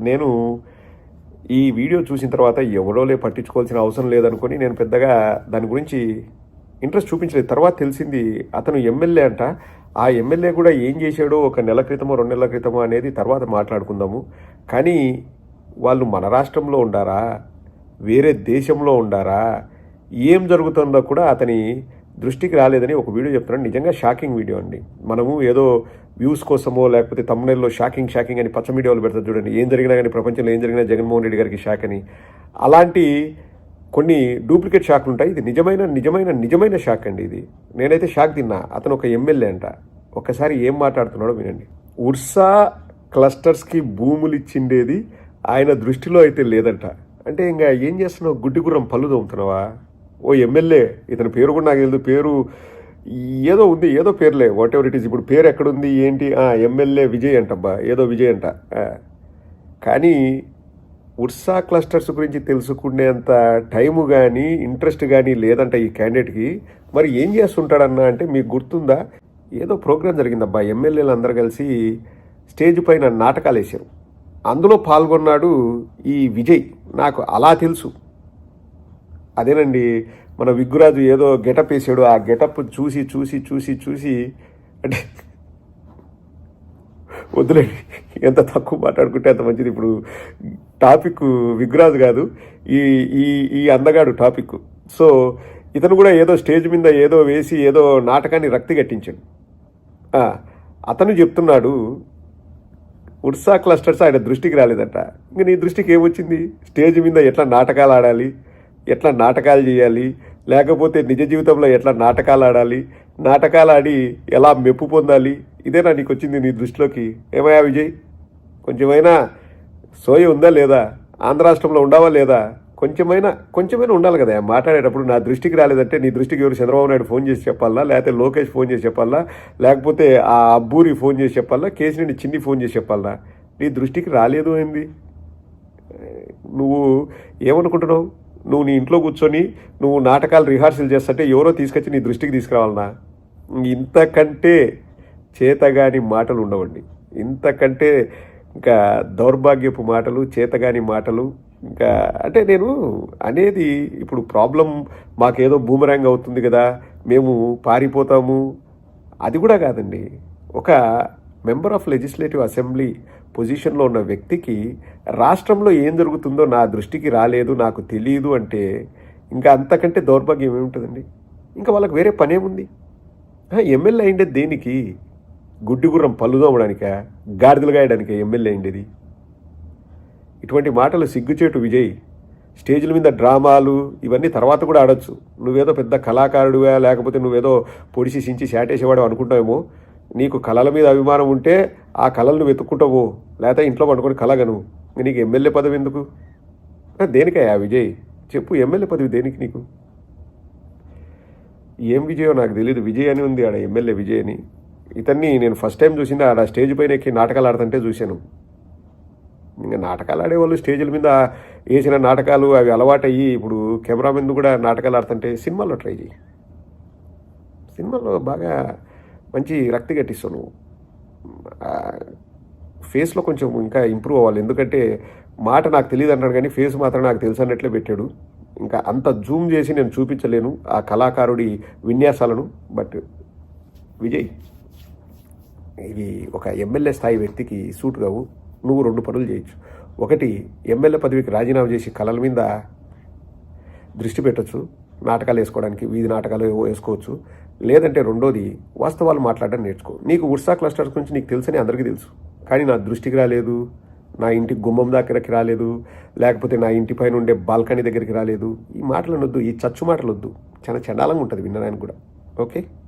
నేను ఈ వీడియో చూసిన తర్వాత ఎవరోలే పట్టించుకోవాల్సిన అవసరం లేదనుకొని నేను పెద్దగా దాని గురించి ఇంట్రెస్ట్ చూపించలేదు. తర్వాత తెలిసింది అతను ఎమ్మెల్యే అంట. ఆ ఎమ్మెల్యే కూడా ఏం చేశాడో ఒక నెల క్రితమో 2 నెలల క్రితమో అనేది తర్వాత మాట్లాడుకుందాము. కానీ వాళ్ళు మన రాష్ట్రంలో ఉండారా, వేరే దేశంలో ఉండారా, ఏం జరుగుతుందో కూడా అతని దృష్టికి రాలేదని ఒక వీడియో చెప్తున్నాను. నిజంగా షాకింగ్ వీడియో అండి. మనము ఏదో వ్యూస్ కోసమో లేకపోతే తమ్ముళ్ళలో షాకింగ్ అని పచ్చ మీడియాలో పెడతారు చూడండి. ఏం జరిగినా కానీ ప్రపంచంలో ఏం జరిగినా జగన్మోహన్ రెడ్డి గారికి షాక్ అని. అలాంటి కొన్ని డూప్లికేట్ షాక్లు ఉంటాయి. ఇది నిజమైన షాక్ అండి. ఇది నేనైతే షాక్ తిన్నా. అతను ఒక ఎమ్మెల్యే అంట. ఒక్కసారి ఏం మాట్లాడుతున్నాడో వినండి. ఉర్సా క్లస్టర్స్కి భూములు ఇచ్చిండేది ఆయన దృష్టిలో అయితే లేదంట. అంటే ఇంకా ఏం చేస్తున్నావు, గుడ్డి గుర్రం పళ్ళు తోముతున్నావా? ఓ ఎమ్మెల్యే, ఇతని పేరు కూడా నాకు తెలియదు. పేరు ఏదో ఉంది, ఏదో పేర్లే, వాట్ ఎవర్ ఇట్ ఈస్. ఇప్పుడు పేరు ఎక్కడుంది ఏంటి? ఎమ్మెల్యే విజయ్ అంటబ్బా, ఏదో విజయ్ అంట. కానీ ఉర్సా క్లస్టర్స్ గురించి తెలుసుకునేంత టైము కానీ ఇంట్రెస్ట్ కానీ లేదంట ఈ క్యాండిడేట్కి. మరి ఏం చేస్తుంటాడన్నా అంటే మీకు గుర్తుందా? ఏదో ప్రోగ్రాం జరిగిందబ్బా, ఎమ్మెల్యేలు అందరూ కలిసి స్టేజ్ పైన నాటకాలు వేశారు. అందులో పాల్గొన్నాడు ఈ విజయ్. నాకు అలా తెలుసు. అదేనండి, మన విగ్గురాజు ఏదో గెటప్ వేసాడు. ఆ గెటప్ చూసి అంటే వద్దులేండి, ఎంత తక్కువ మాట్లాడుకుంటే అంత మంచిది. ఇప్పుడు టాపిక్ విగ్గురాజు కాదు, ఈ ఈ ఈ అందగాడు టాపిక్. సో ఇతను కూడా ఏదో స్టేజ్ మీద ఏదో వేసి ఏదో నాటకాన్ని రక్తి కట్టించాడు. అతను చెప్తున్నాడు ఉర్సా క్లస్టర్స్ ఆయన దృష్టికి రాలేదట. ఇంక నీ దృష్టికి ఏమొచ్చింది? స్టేజ్ మీద ఎట్లా నాటకాలు ఆడాలి, ఎట్లా నాటకాలు చేయాలి, లేకపోతే నిజ జీవితంలో ఎట్లా నాటకాలు ఆడాలి, నాటకాలు ఆడి ఎలా మెప్పు పొందాలి, ఇదేనా నీకు వచ్చింది నీ దృష్టిలోకి? ఏమయ్యా విజయ్, కొంచెమైనా సోయ ఉందా లేదా? ఆంధ్ర రాష్ట్రంలో ఉండవా లేదా? కొంచెమైనా ఉండాలి కదా మాట్లాడేటప్పుడు. నా దృష్టికి రాలేదంటే నీ దృష్టికి ఎవరు చంద్రబాబు నాయుడు ఫోన్ చేసి చెప్పాలా, లేకపోతే లోకేష్ ఫోన్ చేసి చెప్పాలా, లేకపోతే ఆ అబ్బూరి ఫోన్ చేసి చెప్పాలా, కేసీని చిన్ని ఫోన్ చేసి చెప్పాలా? నీ దృష్టికి రాలేదు ఏంది? నువ్వు ఏమనుకుంటున్నావు? నువ్వు నీ ఇంట్లో కూర్చొని నువ్వు నాటకాలు రిహార్సల్ చేస్తుంటే ఎవరో తీసుకొచ్చి నీ దృష్టికి తీసుకురావాలన్నా? ఇంతకంటే చేతగాని మాటలు ఉండవండి. ఇంతకంటే ఇంకా దౌర్భాగ్యపు మాటలు, చేతగాని మాటలు. ఇంకా అంటే నేను అనేది ఇప్పుడు ప్రాబ్లం మాకేదో బూమరాంగ్ అవుతుంది కదా, మేము పారిపోతాము, అది కూడా కాదండి. ఒక మెంబర్ ఆఫ్ లెజిస్లేటివ్ అసెంబ్లీ పొజిషన్లో ఉన్న వ్యక్తికి రాష్ట్రంలో ఏం జరుగుతుందో నా దృష్టికి రాలేదు, నాకు తెలియదు అంటే ఇంకా అంతకంటే దౌర్భాగ్యం ఏముంటుందండి? ఇంకా వాళ్ళకి వేరే పనేముంది? ఎమ్మెల్యే అయిండేది దేనికి? గుడ్డి గుర్రం పళ్ళు తోమడానికా, గాడిదలు గాయడానికా ఎమ్మెల్యే అయిండేది? ఇటువంటి మాటలు సిగ్గుచేటు విజయ్. స్టేజ్ల మీద డ్రామాలు ఇవన్నీ తర్వాత కూడా ఆడొచ్చు. నువ్వేదో పెద్ద కళాకారుడివా, లేకపోతే నువ్వేదో పొడిసి సించి శాటేసేవాడు అనుకుంటావేమో. నీకు కళల మీద అభిమానం ఉంటే ఆ కళలు నువ్వు వెతుక్కుంటావు, లేకపోతే ఇంట్లో పడుకొని కలగను. నీకు ఎమ్మెల్యే పదవి ఎందుకు? దేనికయ్యా విజయ్ చెప్పు, ఎమ్మెల్యే పదవి దేనికి నీకు? ఏం విజయో నాకు తెలియదు. విజయ్ అని ఉంది ఆడ, ఎమ్మెల్యే విజయ్ అని. ఇతన్ని నేను ఫస్ట్ టైం చూసింది ఆడ స్టేజ్ పైన ఎక్కి నాటకాలు ఆడుతుంటే చూశాను. ఇంకా నాటకాలు ఆడేవాళ్ళు స్టేజ్ల మీద వేసిన నాటకాలు అవి అలవాటయ్యి ఇప్పుడు కెమెరా మీద కూడా నాటకాలు ఆడుతుంటే సినిమాల్లో ట్రై చేయి. సినిమాలో బాగా మంచి రక్తి కట్టిస్తావు నువ్వు. ఫేస్లో కొంచెం ఇంకా ఇంప్రూవ్ అవ్వాలి. ఎందుకంటే మాట నాకు తెలియదు అంటాడు కానీ ఫేస్ మాత్రం నాకు తెలుసు అన్నట్లే పెట్టాడు. ఇంకా అంత జూమ్ చేసి నేను చూపించలేను ఆ కళాకారుడి విన్యాసాలను. బట్ విజయ్, ఇది ఒక ఎమ్మెల్యే స్థాయి వ్యక్తికి సూట్ కావు. నువ్వు 2 పనులు చేయొచ్చు. ఒకటి, ఎమ్మెల్యే పదవికి రాజీనామా చేసి కళల మీద దృష్టి పెట్టచ్చు, నాటకాలు వేసుకోవడానికి వీధి నాటకాలు వేసుకోవచ్చు. లేదంటే రెండోది, వాస్తవాలు మాట్లాడడం నేర్చుకో. నీకు ఉర్సా క్లస్టర్స్ గురించి నీకు తెలుసని అందరికీ తెలుసు, కానీ నా దృష్టికి రాలేదు, నా ఇంటి గుమ్మం దగ్గరికి రాలేదు, లేకపోతే నా ఇంటి పైన ఉండే బాల్కనీ దగ్గరికి రాలేదు. ఈ మాటలు వద్దు, ఈ చచ్చు మాటలు వద్దు. చాలా చండాలంగా ఉంటుంది వినడానికి కూడా. ఓకే.